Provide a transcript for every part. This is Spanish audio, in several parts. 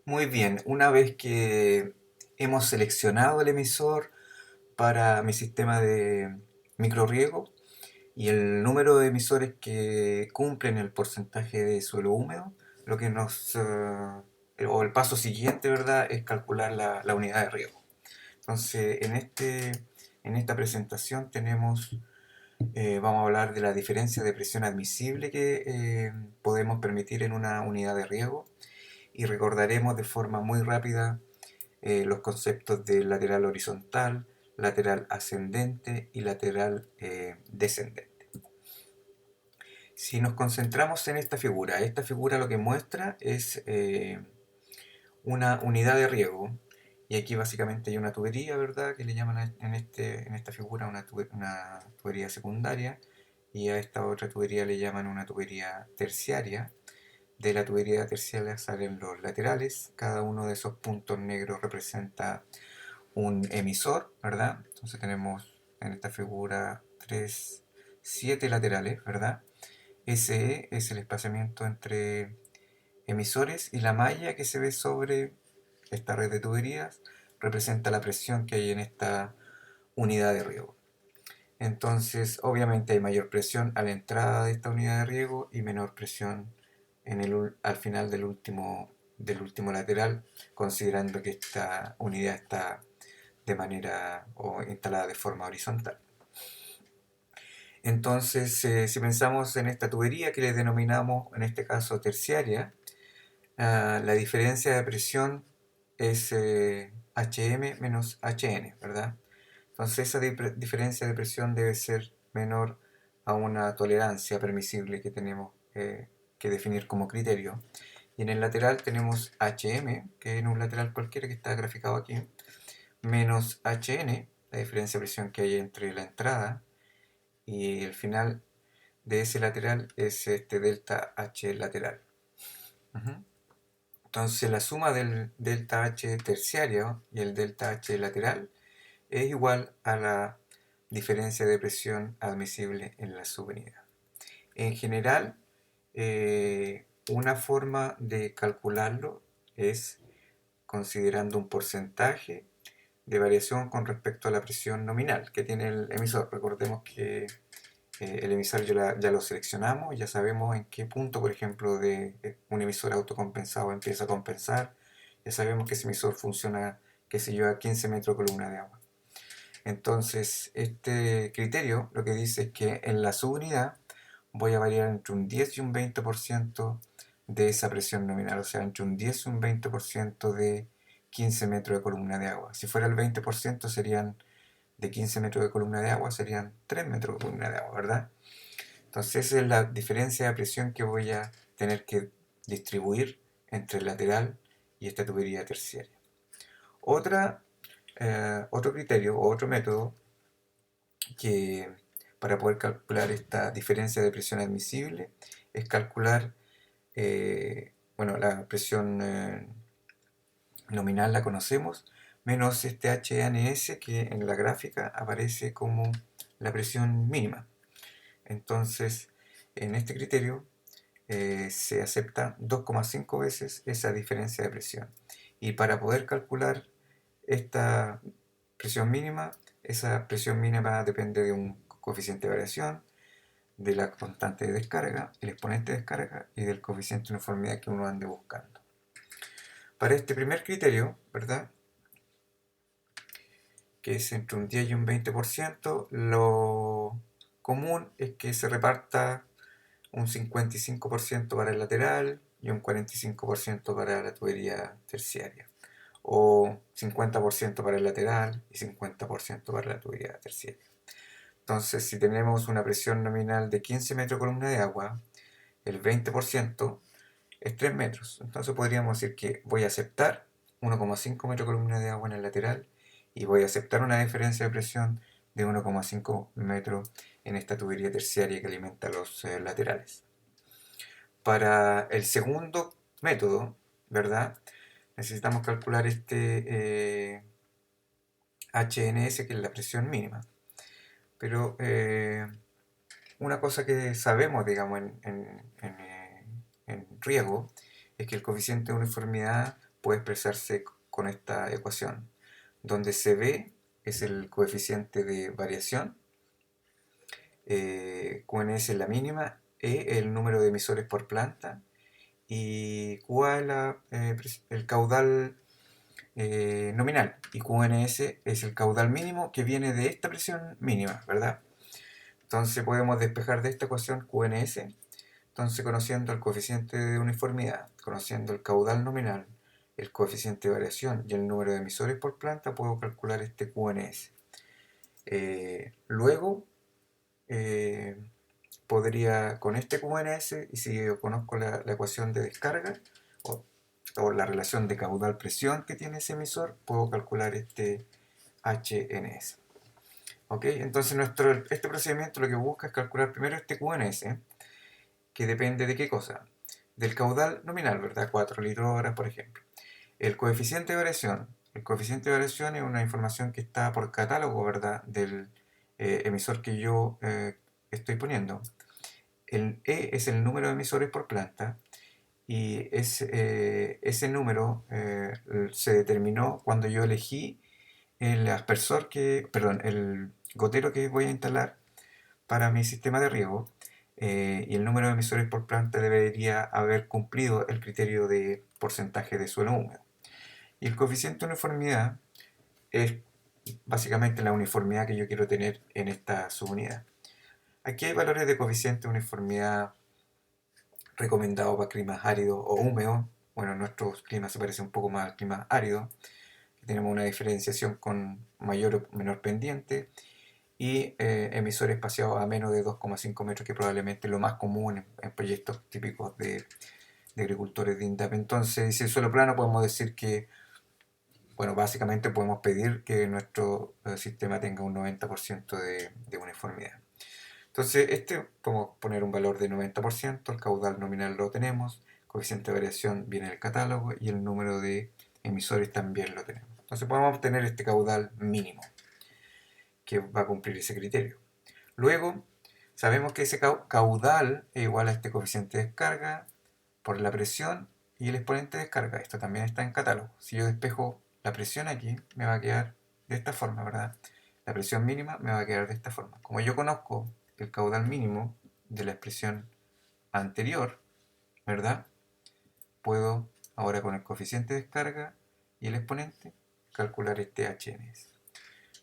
Muy bien, una vez que hemos seleccionado el emisor para mi sistema de microrriego y el número de emisores que cumplen el porcentaje de suelo húmedo, lo que o el paso siguiente, ¿verdad?, es calcular la unidad de riego. Entonces, en esta presentación vamos a hablar de la diferencia de presión admisible que podemos permitir en una unidad de riego y recordaremos de forma muy rápida los conceptos de lateral horizontal, lateral ascendente y lateral descendente. Si nos concentramos en esta figura lo que muestra es una unidad de riego. Y aquí básicamente hay una tubería, ¿verdad? Que le llaman en esta figura una tubería secundaria. Y a esta otra tubería le llaman una tubería terciaria. De la tubería terciaria salen los laterales. Cada uno de esos puntos negros representa un emisor, ¿verdad? Entonces tenemos en esta figura 7 laterales, ¿verdad? SE es el espaciamiento entre emisores y la malla que se ve sobre esta red de tuberías representa la presión que hay en esta unidad de riego. Entonces, obviamente hay mayor presión a la entrada de esta unidad de riego y menor presión al final del último lateral, considerando que esta unidad está de manera o instalada de forma horizontal. Entonces, si pensamos en esta tubería que le denominamos en este caso terciaria, la diferencia de presión es HM menos HN, ¿verdad? Entonces esa diferencia de presión debe ser menor a una tolerancia permisible que tenemos que definir como criterio. Y en el lateral tenemos HM, que en un lateral cualquiera que está graficado aquí, menos HN, la diferencia de presión que hay entre la entrada y el final de ese lateral es este delta H lateral. Uh-huh. Entonces la suma del delta H terciario y el delta H lateral es igual a la diferencia de presión admisible en la subunidad. En general, una forma de calcularlo es considerando un porcentaje de variación con respecto a la presión nominal que tiene el emisor. Recordemos que el emisor ya lo seleccionamos, ya sabemos en qué punto, por ejemplo, de un emisor autocompensado empieza a compensar, ya sabemos que ese emisor funciona, qué sé yo, a 15 metros de columna de agua. Entonces, este criterio lo que dice es que en la subunidad voy a variar entre un 10 y un 20% de esa presión nominal, o sea, entre un 10 y un 20% de 15 metros de columna de agua. Si fuera el 20% serían de 15 metros de columna de agua, serían 3 metros de columna de agua, ¿verdad? Entonces esa es la diferencia de presión que voy a tener que distribuir entre el lateral y esta tubería terciaria. Otro criterio o otro método que para poder calcular esta diferencia de presión admisible es calcular, la presión nominal la conocemos, menos este HNS que en la gráfica aparece como la presión mínima. Entonces, en este criterio se acepta 2,5 veces esa diferencia de presión. Y para poder calcular esta presión mínima, esa presión mínima depende de un coeficiente de variación, de la constante de descarga, el exponente de descarga y del coeficiente de uniformidad que uno ande buscando. Para este primer criterio, ¿verdad?, que es entre un 10 y un 20%, lo común es que se reparta un 55% para el lateral y un 45% para la tubería terciaria, o 50% para el lateral y 50% para la tubería terciaria. Entonces, si tenemos una presión nominal de 15 metros columna de agua, el 20% es 3 metros. Entonces podríamos decir que voy a aceptar 1,5 metros columna de agua en el lateral y voy a aceptar una diferencia de presión de 1,5 metros en esta tubería terciaria que alimenta los laterales. Para el segundo método, ¿verdad?, necesitamos calcular este HNS, que es la presión mínima. Pero una cosa que sabemos, digamos, en riego, es que el coeficiente de uniformidad puede expresarse con esta ecuación, donde CB es el coeficiente de variación, QNS es la mínima, E el número de emisores por planta y QA es el caudal nominal, y QNS es el caudal mínimo que viene de esta presión mínima, ¿verdad? Entonces podemos despejar de esta ecuación QNS. Entonces, conociendo el coeficiente de uniformidad, conociendo el caudal nominal, el coeficiente de variación y el número de emisores por planta, puedo calcular este QNS. Luego, eh, podría, con este QNS, y si yo conozco la ecuación de descarga, o la relación de caudal-presión que tiene ese emisor, puedo calcular este HNS. ¿Ok? Entonces, este procedimiento lo que busca es calcular primero este QNS, que depende de qué cosa, del caudal nominal, ¿verdad? 4 litros hora, por ejemplo. El coeficiente de variación. El coeficiente de variación es una información que está por catálogo, ¿verdad? Del emisor que yo estoy poniendo. El E es el número de emisores por planta y ese número se determinó cuando yo elegí el aspersor perdón, el gotero que voy a instalar para mi sistema de riego, y el número de emisores por planta debería haber cumplido el criterio de porcentaje de suelo húmedo. Y el coeficiente de uniformidad es básicamente la uniformidad que yo quiero tener en esta subunidad. Aquí hay valores de coeficiente de uniformidad recomendados para climas áridos o húmedos. Bueno, nuestro clima se parece un poco más al clima árido. Tenemos una diferenciación con mayor o menor pendiente y emisor espaciado a menos de 2,5 metros, que probablemente es lo más común en proyectos típicos de agricultores de INDAP. Entonces, si el suelo plano, podemos decir que, bueno, básicamente podemos pedir que nuestro sistema tenga un 90% de uniformidad. Entonces, podemos poner un valor de 90%, el caudal nominal lo tenemos, coeficiente de variación viene del catálogo y el número de emisores también lo tenemos. Entonces podemos obtener este caudal mínimo que va a cumplir ese criterio. Luego, sabemos que ese caudal es igual a este coeficiente de descarga por la presión y el exponente de descarga. Esto también está en catálogo. Si yo despejo la presión aquí, me va a quedar de esta forma, ¿verdad? La presión mínima me va a quedar de esta forma. Como yo conozco el caudal mínimo de la expresión anterior, ¿verdad? Puedo ahora con el coeficiente de descarga y el exponente calcular este HNS.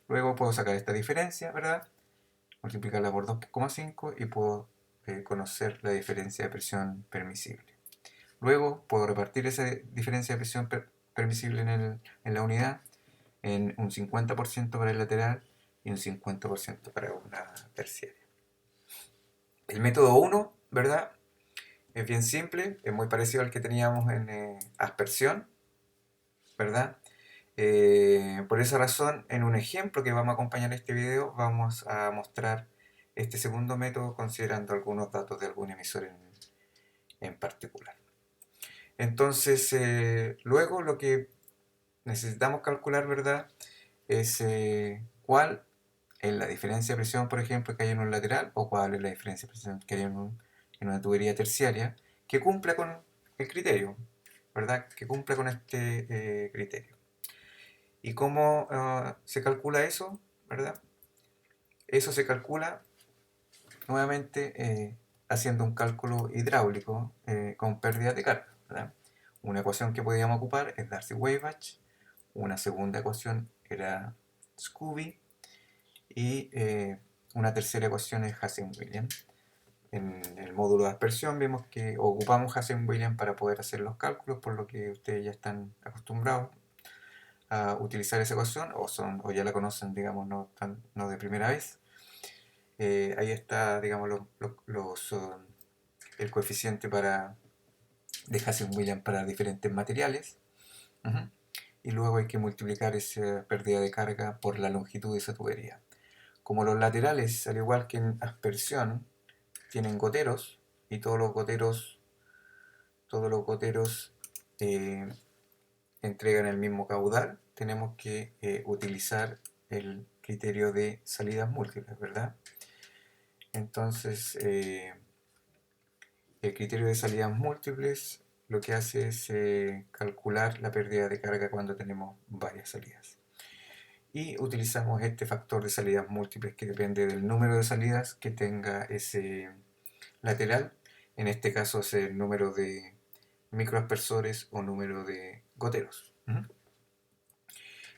Luego puedo sacar esta diferencia, ¿verdad? Multiplicarla por 2,5 y puedo conocer la diferencia de presión permisible. Luego puedo repartir esa diferencia de presión permisible en la unidad en un 50% para el lateral y un 50% para una terciaria. El método 1, ¿verdad? Es bien simple, es muy parecido al que teníamos en aspersión, ¿verdad? Por esa razón, en un ejemplo que vamos a acompañar este video, vamos a mostrar este segundo método considerando algunos datos de algún emisor en particular. Entonces, luego lo que necesitamos calcular, ¿verdad? Es cuál es la diferencia de presión, por ejemplo, que hay en un lateral, o cuál es la diferencia de presión que hay en una tubería terciaria, que cumpla con el criterio, ¿verdad? Que cumpla con este criterio. ¿Y cómo se calcula eso? ¿Verdad? Eso se calcula nuevamente haciendo un cálculo hidráulico con pérdida de carga, ¿verdad? Una ecuación que podíamos ocupar es Darcy-Weisbach, una segunda ecuación era Scooby y una tercera ecuación es Hazen-Williams. En el módulo de aspersión vemos que ocupamos Hazen-Williams para poder hacer los cálculos, por lo que ustedes ya están acostumbrados a utilizar esa ecuación o ya la conocen, digamos, no de primera vez. Ahí está, digamos, el coeficiente de Hazen-Williams para diferentes materiales. Uh-huh. Y luego hay que multiplicar esa pérdida de carga por la longitud de esa tubería. Como los laterales, al igual que en aspersión, tienen goteros y todos los goteros entregan el mismo caudal, tenemos que utilizar el criterio de salidas múltiples, ¿verdad? Entonces, el criterio de salidas múltiples lo que hace es calcular la pérdida de carga cuando tenemos varias salidas. Y utilizamos este factor de salidas múltiples que depende del número de salidas que tenga ese lateral. En este caso es el número de microaspersores o número de goteros.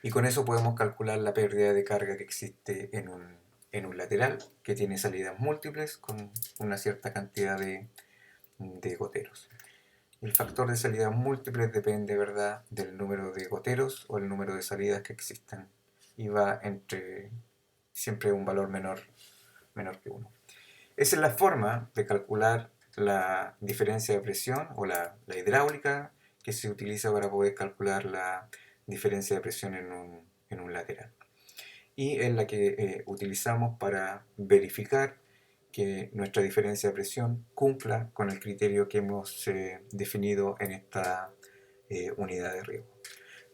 Y con eso podemos calcular la pérdida de carga que existe en un lateral que tiene salidas múltiples con una cierta cantidad de goteros. El factor de salidas múltiples depende, ¿verdad?, del número de goteros o el número de salidas que existan y va entre siempre un valor menor que 1. Esa es la forma de calcular la diferencia de presión o la hidráulica que se utiliza para poder calcular la diferencia de presión en un lateral. Y es la que utilizamos para verificar que nuestra diferencia de presión cumpla con el criterio que hemos definido en esta unidad de riesgo.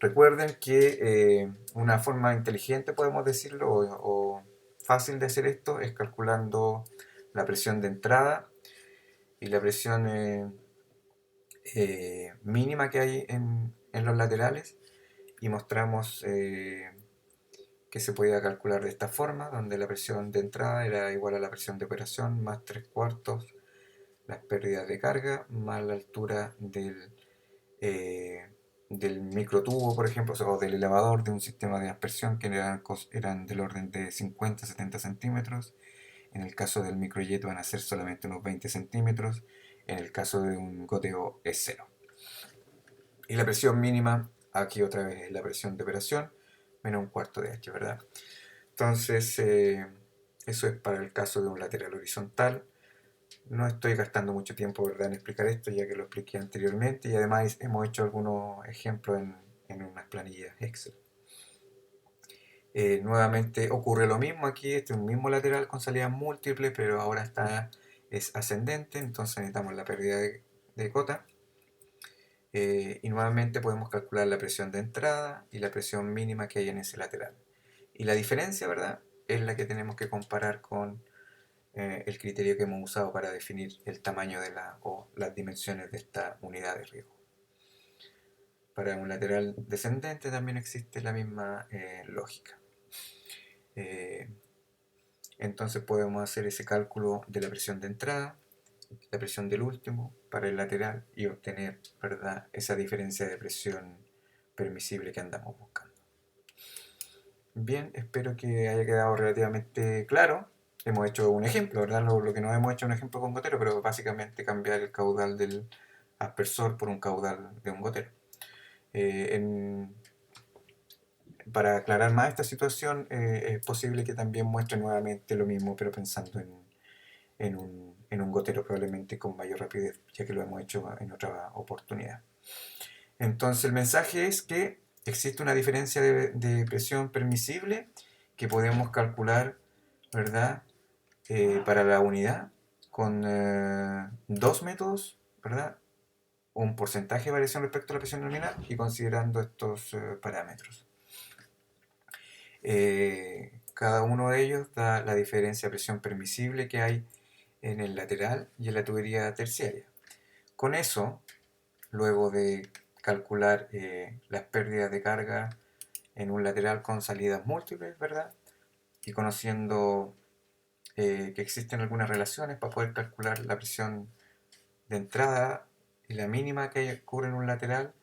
Recuerden que una forma inteligente, podemos decirlo, o fácil de hacer esto es calculando la presión de entrada y la presión mínima que hay en los laterales, y mostramos que se podía calcular de esta forma, donde la presión de entrada era igual a la presión de operación más 3/4 las pérdidas de carga más la altura del microtubo, por ejemplo, o del elevador de un sistema de aspersión que eran del orden de 50-70 centímetros. En el caso del microjet van a ser solamente unos 20 centímetros. En el caso de un goteo es 0. Y la presión mínima, aquí otra vez es la presión de operación, menos 1/4 de H, ¿verdad? Entonces, eso es para el caso de un lateral horizontal. No estoy gastando mucho tiempo, ¿verdad?, en explicar esto, ya que lo expliqué anteriormente, y además hemos hecho algunos ejemplos en unas planillas Excel. Nuevamente ocurre lo mismo aquí, este es un mismo lateral con salidas múltiples, pero ahora es ascendente, entonces necesitamos la pérdida de cota. Y nuevamente podemos calcular la presión de entrada y la presión mínima que hay en ese lateral. Y la diferencia, ¿verdad?, es la que tenemos que comparar con el criterio que hemos usado para definir el tamaño o las dimensiones de esta unidad de riesgo. Para un lateral descendente también existe la misma lógica. Entonces podemos hacer ese cálculo de la presión de entrada, la presión del último para el lateral y obtener, ¿verdad?, esa diferencia de presión permisible que andamos buscando. Bien, espero que haya quedado relativamente claro. Hemos hecho un ejemplo, ¿verdad? Lo que no hemos hecho un ejemplo con gotero, pero básicamente cambiar el caudal del aspersor por un caudal de un gotero. Para aclarar más esta situación, es posible que también muestre nuevamente lo mismo, pero pensando en un gotero probablemente con mayor rapidez, ya que lo hemos hecho en otra oportunidad. Entonces el mensaje es que existe una diferencia de presión permisible que podemos calcular, ¿verdad?, para la unidad con dos métodos, ¿verdad? Un porcentaje de variación respecto a la presión nominal y considerando estos parámetros. Cada uno de ellos da la diferencia de presión permisible que hay en el lateral y en la tubería terciaria. Con eso, luego de calcular las pérdidas de carga en un lateral con salidas múltiples, ¿verdad?, y conociendo que existen algunas relaciones para poder calcular la presión de entrada y la mínima que ocurre en un lateral,